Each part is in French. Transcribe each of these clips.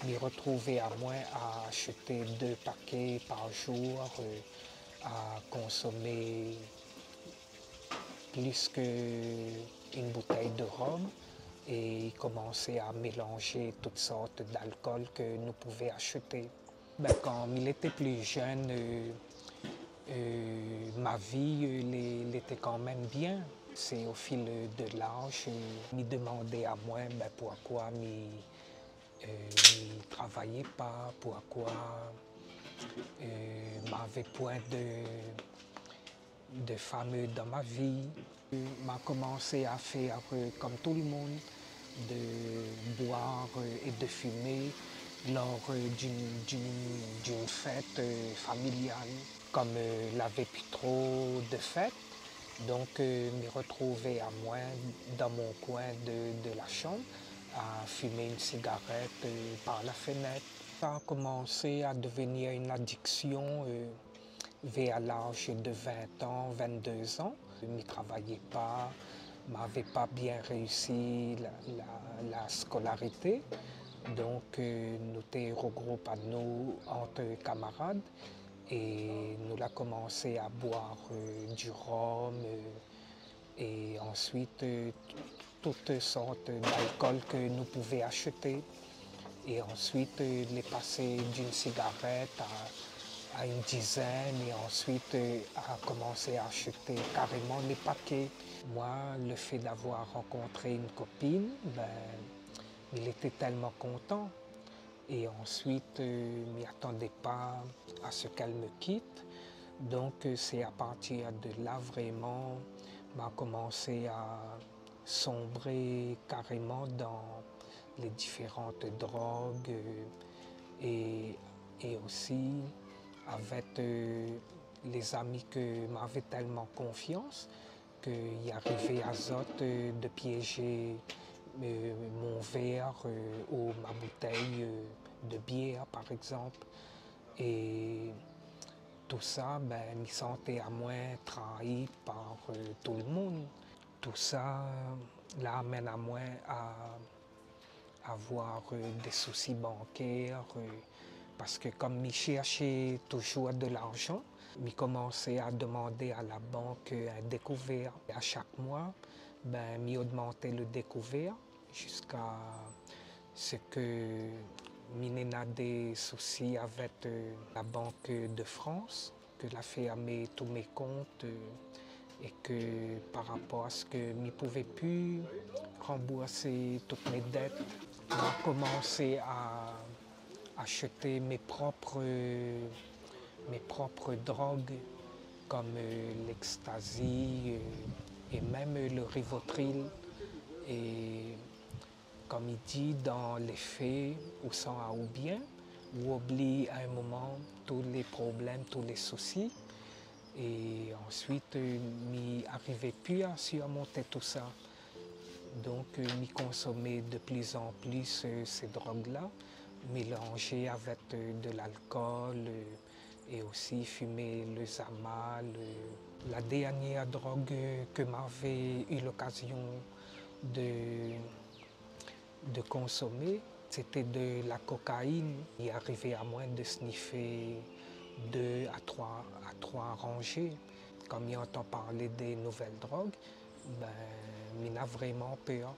m'y retrouver à moins à acheter 2 paquets par jour, à consommer plus qu'une bouteille de rhum et commencer à mélanger toutes sortes d'alcool que nous pouvions acheter. Quand il était plus jeune, ma vie était quand même bien. C'est au fil de l'âge, me demandais à moi pourquoi je ne travaillais pas, pourquoi m'avait point de fameux dans ma vie. M'a commencé à faire comme tout le monde, de boire et de fumer lors d'une fête familiale. Comme il n'avait plus trop de fêtes, donc me retrouvais à moi dans mon coin de la chambre à fumer une cigarette par la fenêtre. Ça a commencé à devenir une addiction vers l'âge de 20 ans, 22 ans. Je ne travaillais pas, m'avait pas bien réussi la scolarité. Donc nous étions regroupés à nous entre camarades et nous avons commencé à boire du rhum et ensuite toutes sortes d'alcool que nous pouvions acheter. Et ensuite les passer d'une cigarette à une dizaine et ensuite à commencer à acheter carrément les paquets. Moi, le fait d'avoir rencontré une copine, il était tellement content. Et ensuite, je ne m'y attendais pas à ce qu'elle me quitte. Donc c'est à partir de là vraiment, m'a commencé à sombrer carrément dans les différentes drogues et aussi avec les amis que m'avaient tellement confiance qu'il arrivait à Zot de piéger mon verre ou ma bouteille de bière par exemple. Et tout ça, me sentais à moins trahi par tout le monde. Tout ça l'amène à moi à avoir des soucis bancaires parce que comme je cherchais toujours de l'argent, je commençais à demander à la banque un découvert. À chaque mois, je augmentais le découvert jusqu'à ce que je n'ai des soucis avec la Banque de France, que la fermé tous mes comptes et que par rapport à ce que je ne pouvais plus rembourser toutes mes dettes, j'ai commencé à acheter mes propres drogues comme l'ecstasy et même le Rivotril. Et comme il dit, dans les faits, ou sans à ou bien, ou oublie à un moment tous les problèmes, tous les soucis. Et ensuite, je n'arrivais plus à surmonter tout ça. Donc, je consommais de plus en plus ces drogues-là, mélangées avec de l'alcool et aussi fumer le Zamal. La dernière drogue que m'avait eu l'occasion de consommer, c'était de la cocaïne. Il arrivait à moi de sniffer 2 à 3 rangées. Comme il entend parler des nouvelles drogues, il a vraiment peur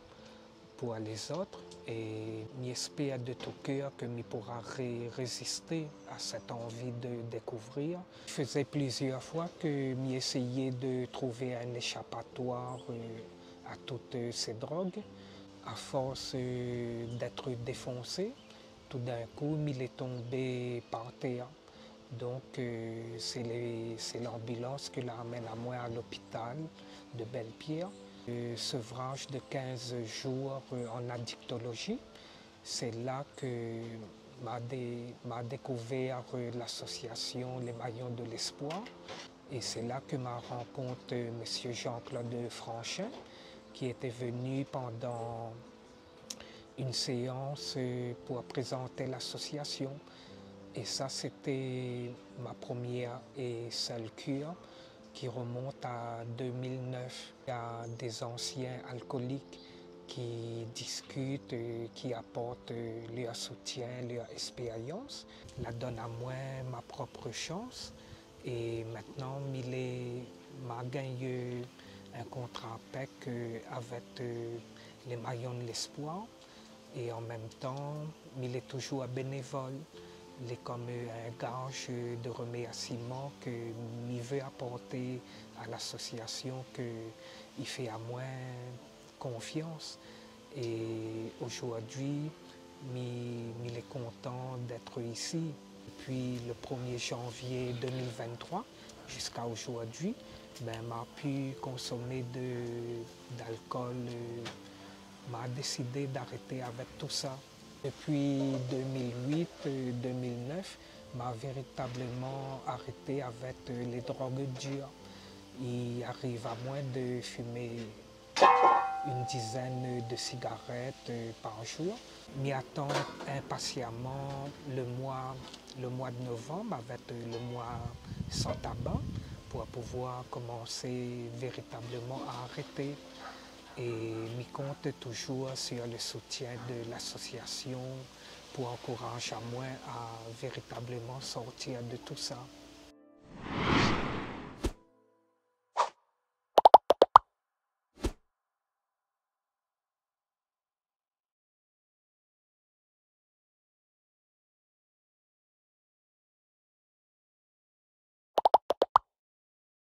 pour les autres et j'espère de tout cœur que je pourra résister à cette envie de découvrir. Je faisais plusieurs fois que j'essayais de trouver un échappatoire à toutes ces drogues. À force d'être défoncé, tout d'un coup, il est tombé par terre. Donc, c'est l'ambulance qui l'amène à moi à l'hôpital de Belle-Pierre. Sevrage de 15 jours en addictologie. C'est là que m'a découvert l'association Les Maillons de l'Espoir. Et c'est là que m'a rencontré M. Jean-Claude Franchin, qui était venu pendant une séance pour présenter l'association. Et ça, c'était ma première et seule cure qui remonte à 2009. Il y a des anciens alcooliques qui discutent, qui apportent leur soutien, leur expérience, la donne à moi ma propre chance. Et maintenant, m'a gagné un contrat PEC avec les Maillons de l'Espoir. Et en même temps, il est toujours bénévole. Il est comme un gage de remerciement que je veux apporter à l'association qu'il fait à moi confiance. Et aujourd'hui, il est content d'être ici. Depuis le 1er janvier 2023 jusqu'à aujourd'hui, m'a pu consommer d'alcool, m'a décidé d'arrêter avec tout ça. Depuis 2008-2009, m'a véritablement arrêté avec les drogues dures. Il arrive à moi de fumer une dizaine de cigarettes par jour. M'y attend impatiemment le mois de novembre avec le mois sans tabac pour pouvoir commencer véritablement à arrêter. Et m'y compte toujours sur le soutien de l'association pour encourager à moi à véritablement sortir de tout ça.